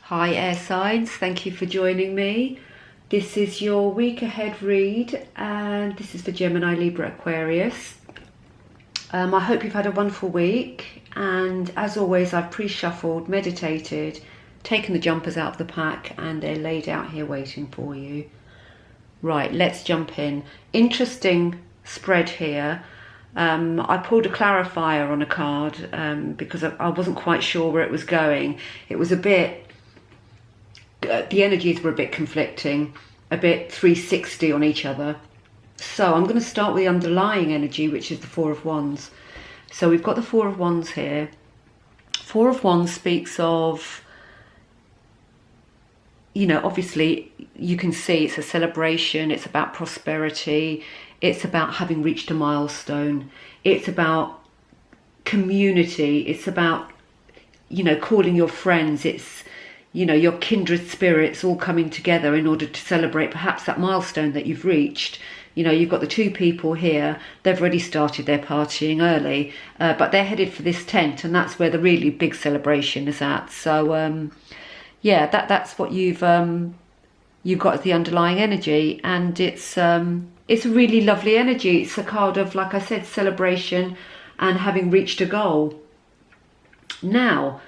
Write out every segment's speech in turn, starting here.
Hi air signs, thank you for joining me. This is your week ahead read and this is for Gemini, Libra, Aquarius. I hope you've had a wonderful week, and as always I've pre-shuffled, meditated, taken the jumpers out of the pack and they're laid out here waiting for you. Right, let's jump in. Interesting spread here. I pulled a clarifier on a card because I wasn't quite sure where it was going. It was a bit, the energies were a bit conflicting, a bit 360 on each other. So I'm going to start with the underlying energy, which is the Four of Wands. So we've got the Four of Wands here. Four of Wands speaks of, you know, obviously you can see it's a celebration, it's about prosperity, it's about having reached a milestone, it's about community, it's about, you know, calling your friends, it's, you know, your kindred spirits all coming together in order to celebrate perhaps that milestone that you've reached. You know, you've got the two people here, they've already started their partying early, but they're headed for this tent, and that's where the really big celebration is at. So, yeah, that's what you've got as the underlying energy, and it's a really lovely energy. It's a card of, like I said, celebration and having reached a goal. Now,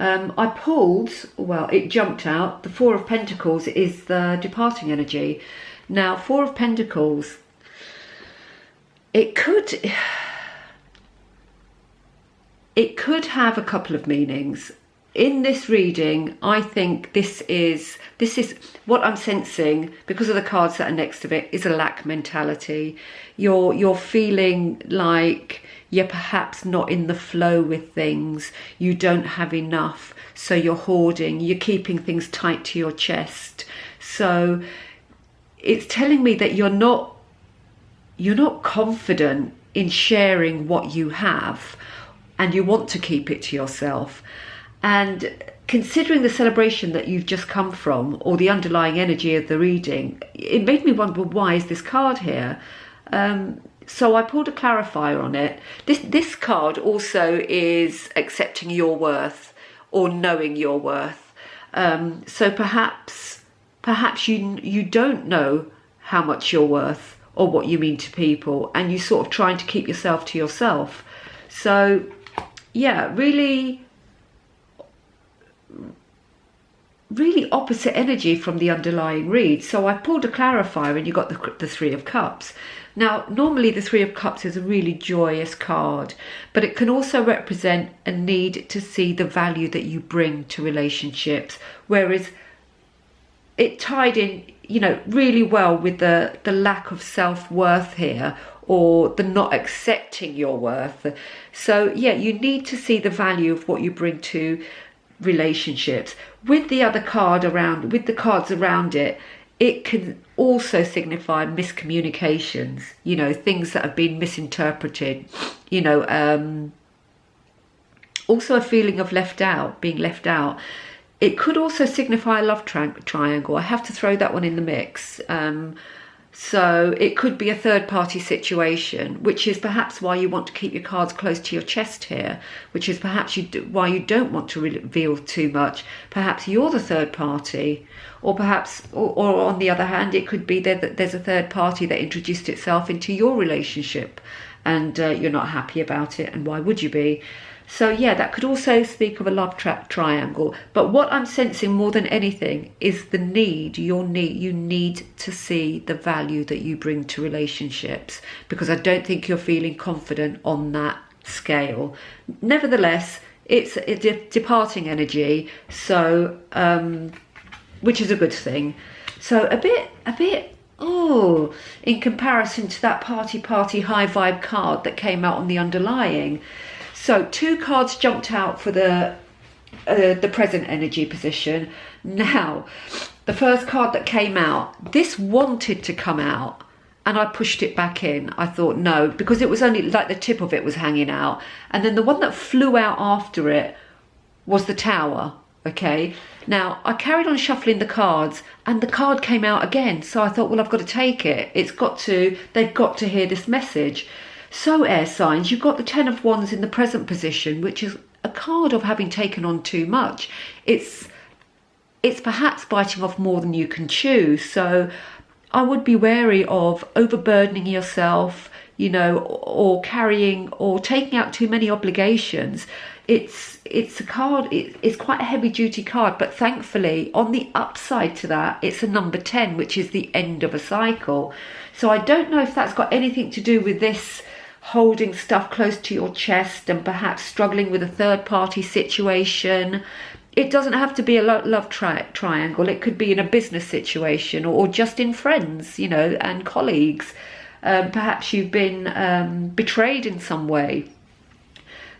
I pulled, well, it jumped out. The Four of Pentacles is the departing energy. Now, Four of Pentacles, it could have a couple of meanings. In this reading, I think this is what I'm sensing, because of the cards that are next to it, is a lack mentality. You're feeling like you're perhaps not in the flow with things. You don't have enough, so you're hoarding. You're keeping things tight to your chest. So it's telling me that you're not confident in sharing what you have, and you want to keep it to yourself. And considering the celebration that you've just come from, or the underlying energy of the reading, it made me wonder, why is this card here? So I pulled a clarifier on it. This card also is accepting your worth, or knowing your worth. So perhaps you don't know how much you're worth or what you mean to people, and you're sort of trying to keep yourself to yourself. So yeah, really opposite energy from the underlying read. So I pulled a clarifier and you got the Three of Cups. Now, normally the Three of Cups is a really joyous card, but it can also represent a need to see the value that you bring to relationships, whereas it tied in, you know, really well with the lack of self-worth here, or the not accepting your worth. So yeah, you need to see the value of what you bring to relationships. With the other card around, with the cards around it, it can also signify miscommunications, you know, things that have been misinterpreted, you know, also a feeling of left out, being left out. It could also signify a love triangle. I have to throw that one in the mix. So it could be a third-party situation, which is perhaps why you want to keep your cards close to your chest here, which is perhaps why you don't want to reveal too much. Perhaps you're the third party, or perhaps, or on the other hand, it could be that there's a third party that introduced itself into your relationship, and you're not happy about it, and why would you be? So yeah, that could also speak of a love triangle. But what I'm sensing more than anything is the need. You need to see the value that you bring to relationships, because I don't think you're feeling confident on that scale. Nevertheless, it's a departing energy, so which is a good thing. So a bit in comparison to that party high vibe card that came out on the underlying. So two cards jumped out for the present energy position. Now, the first card that came out, this wanted to come out, and I pushed it back in. I thought no, because it was only like the tip of it was hanging out. And then the one that flew out after it was the Tower. Okay, now I carried on shuffling the cards, and the card came out again. So I thought, well, I've got to take it. They've got to hear this message. So air signs, you've got the Ten of Wands in the present position, which is a card of having taken on too much. It's it's perhaps biting off more than you can chew. So I would be wary of overburdening yourself, you know, or carrying or taking out too many obligations. It's a card, it's quite a heavy duty card, but thankfully on the upside to that, it's a number 10, which is the end of a cycle. So I don't know if that's got anything to do with this holding stuff close to your chest and perhaps struggling with a third party situation. It doesn't have to be a love triangle. It could be in a business situation or just in friends, you know, and colleagues. Perhaps you've been betrayed in some way.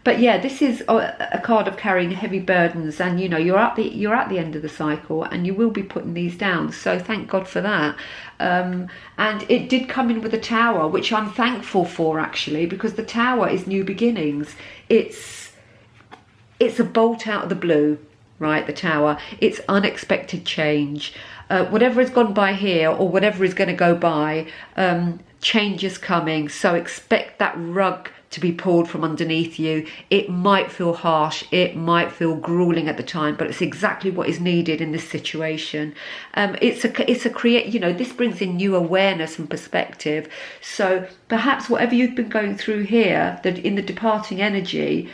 But yeah, this is a card of carrying heavy burdens, and you know you're at the end of the cycle, and you will be putting these down. So thank God for that. And it did come in with a Tower, which I'm thankful for actually, because the Tower is new beginnings. It's a bolt out of the blue, right? The Tower. It's unexpected change. Whatever has gone by here, or whatever is going to go by, change is coming. So expect that rug to be pulled from underneath you. It might feel harsh, it might feel grueling at the time, but it's exactly what is needed in this situation. It's a create, you know, this brings in new awareness and perspective. So perhaps whatever you've been going through here, that in the departing energy,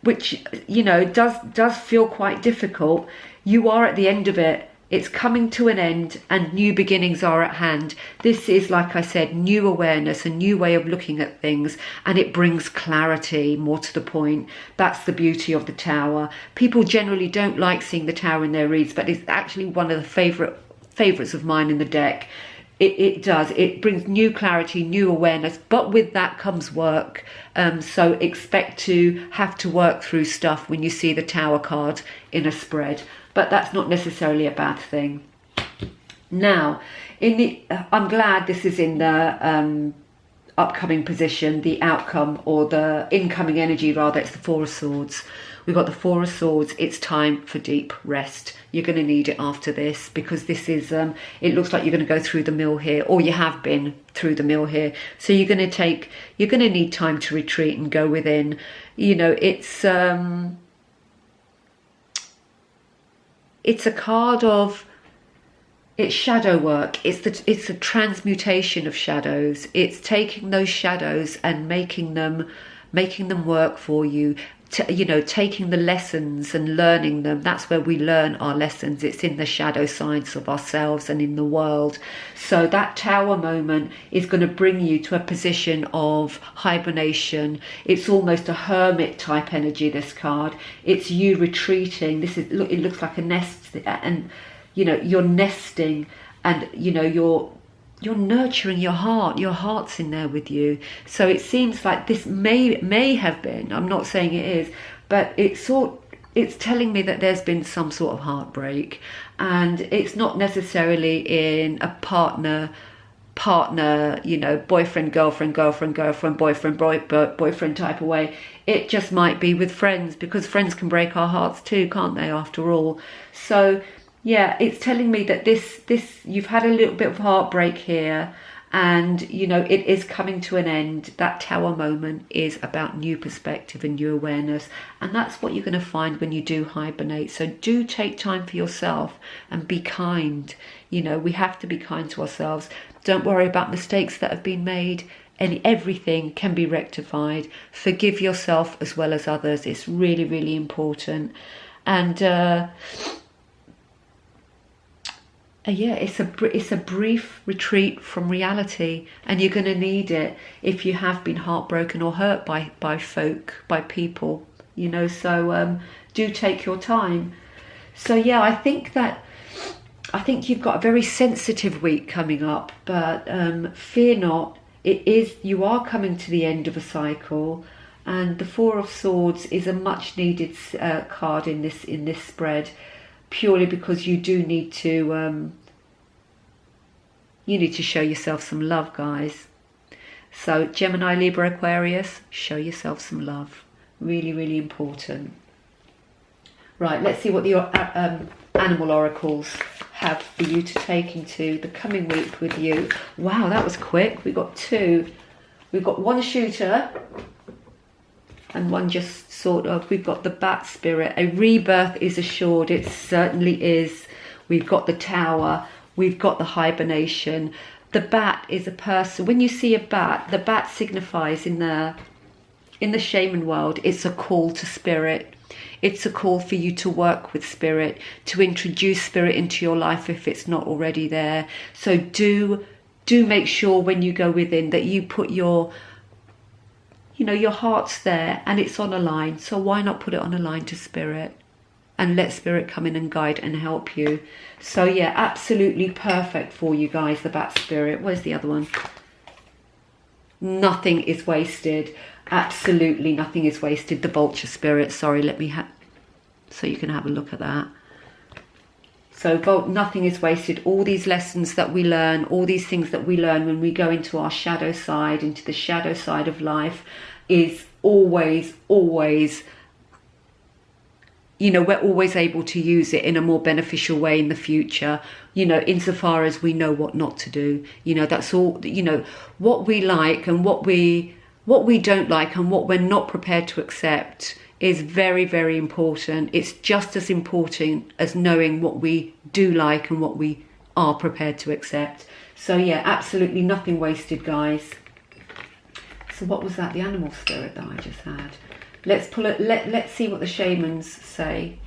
which, you know, does feel quite difficult, you are at the end of it. It's coming to an end and new beginnings are at hand. This is, like I said, new awareness, a new way of looking at things, and it brings clarity, more to the point. That's the beauty of the Tower. People generally don't like seeing the Tower in their reads, but it's actually one of the favourites of mine in the deck. It does. It brings new clarity, new awareness, but with that comes work. So expect to have to work through stuff when you see the Tower card in a spread. But that's not necessarily a bad thing. Now, I'm glad this is in the upcoming position, the outcome, or the incoming energy rather. It's the Four of Swords. We've got the Four of Swords. It's time for deep rest. You're going to need it after this, because this is, it looks like you're going to go through the mill here, or you have been through the mill here. So you're going to need time to retreat and go within. You know, it's a card of, it's shadow work. It's a transmutation of shadows. It's taking those shadows and making them work for you. You know, taking the lessons and learning them. That's where we learn our lessons. It's in the shadow sides of ourselves and in the world. So that Tower moment is going to bring you to a position of hibernation. It's almost a hermit type energy, this card. It's you retreating. It looks like a nest, and you know, you're nesting, and you know, you're nurturing your heart. Your heart's in there with you. So it seems like this may have been, I'm not saying it is, but it's telling me that there's been some sort of heartbreak, and it's not necessarily in a partner, you know, boyfriend, girlfriend, boyfriend type of way. It just might be with friends, because friends can break our hearts too, can't they, after all? So yeah, it's telling me that this you've had a little bit of heartbreak here, and you know, it is coming to an end. That Tower moment is about new perspective and new awareness, and that's what you're going to find when you do hibernate. So do take time for yourself and be kind. You know, we have to be kind to ourselves. Don't worry about mistakes that have been made, and everything can be rectified. Forgive yourself as well as others. It's really, really important. And yeah, it's a brief retreat from reality, and you're going to need it if you have been heartbroken or hurt by people, you know. So do take your time. So yeah, I think you've got a very sensitive week coming up, but fear not. You are coming to the end of a cycle, and the Four of Swords is a much needed card in this spread. Purely because you do need to show yourself some love, guys. So Gemini, Libra, Aquarius, show yourself some love. Really, really important. Right, let's see what the animal oracles have for you to take into the coming week with you. Wow, that was quick. We got two. We've got one shooter and one just sort of, we've got the bat spirit. A rebirth is assured. It certainly is. We've got the tower. We've got the hibernation. The bat is a person. When you see a bat, the bat signifies in the shaman world, it's a call to spirit. It's a call for you to work with spirit, to introduce spirit into your life if it's not already there. So do make sure when you go within that you put your, you know, your heart's there and it's on a line. So why not put it on a line to spirit and let spirit come in and guide and help you? So yeah, absolutely perfect for you guys, the bat spirit. Where's the other one? Nothing is wasted. Absolutely nothing is wasted. The vulture spirit. Sorry, let me have, so you can have a look at that. So nothing is wasted. All these lessons that we learn, all these things that we learn when we go into our shadow side, into the shadow side of life, is always, you know, we're always able to use it in a more beneficial way in the future, you know, insofar as we know what not to do. You know, that's all, you know, what we like and what we don't like and what we're not prepared to accept is very, very important. It's just as important as knowing what we do like and what we are prepared to accept. So yeah, absolutely nothing wasted, guys. So what was that? The animal spirit that I just had. Let's pull it. Let's see what the shamans say.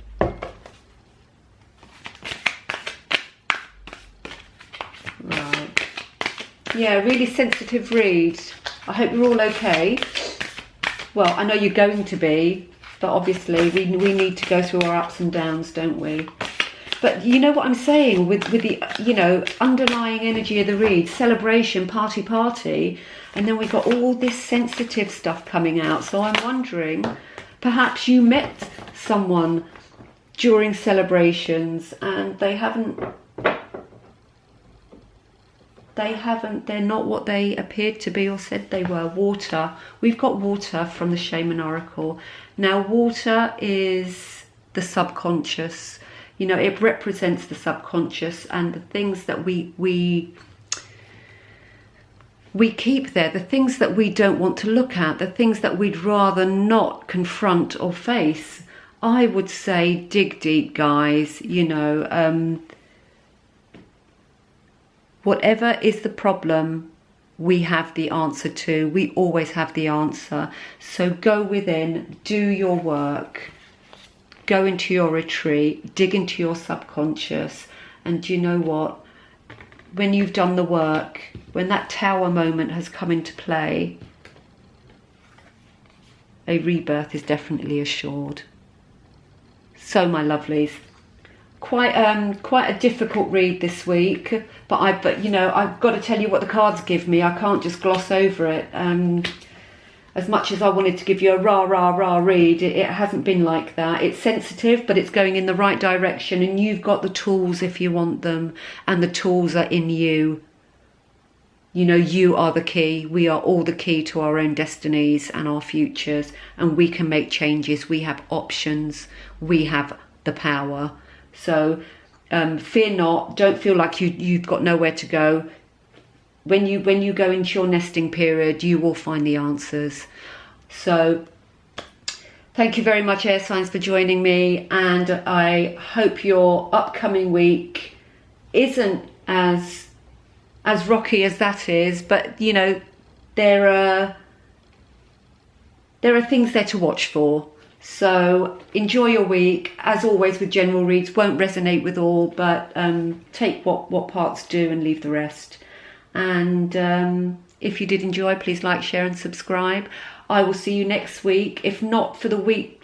Right. Yeah, really sensitive read. I hope you're all okay. Well, I know you're going to be, but obviously we need to go through our ups and downs, don't we? But you know what I'm saying with the, you know, underlying energy of the read, celebration, party, and then we've got all this sensitive stuff coming out. So I'm wondering, perhaps you met someone during celebrations and they're not what they appeared to be or said they were. Water. We've got water from the Shaman Oracle. Now, water is the subconscious. You know, it represents the subconscious and the things that we keep there, the things that we don't want to look at, the things that we'd rather not confront or face. I would say dig deep, guys. You know, whatever is the problem, we have the answer to. We always have the answer. So go within, do your work, go into your retreat, dig into your subconscious. And you know what? When you've done the work, when that tower moment has come into play, a rebirth is definitely assured. So my lovelies, quite a difficult read this week, but you know, I've got to tell you what the cards give me. I can't just gloss over it. As much as I wanted to give you a rah read, it hasn't been like that. It's sensitive, but it's going in the right direction, and you've got the tools if you want them, and the tools are in you. You know, you are the key. We are all the key to our own destinies and our futures, and we can make changes. We have options. We have the power. So fear not. Don't feel like you've got nowhere to go. When you go into your nesting period, you will find the answers. So thank you very much, air signs, for joining me, and I hope your upcoming week isn't as rocky as that is, but you know, there are things there to watch for. So enjoy your week. As always with general reads, won't resonate with all, but take what parts do and leave the rest. And if you did enjoy, please like, share and subscribe. I will see you next week. If not for the week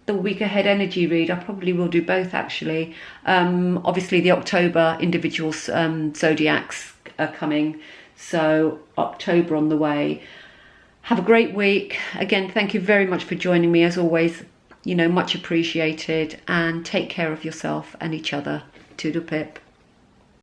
ahead energy read, I probably will do both actually. Obviously the October individual zodiacs are coming, so October on the way. Have a great week. Again, thank you very much for joining me. As always, you know, much appreciated, and take care of yourself and each other. Toodle pip.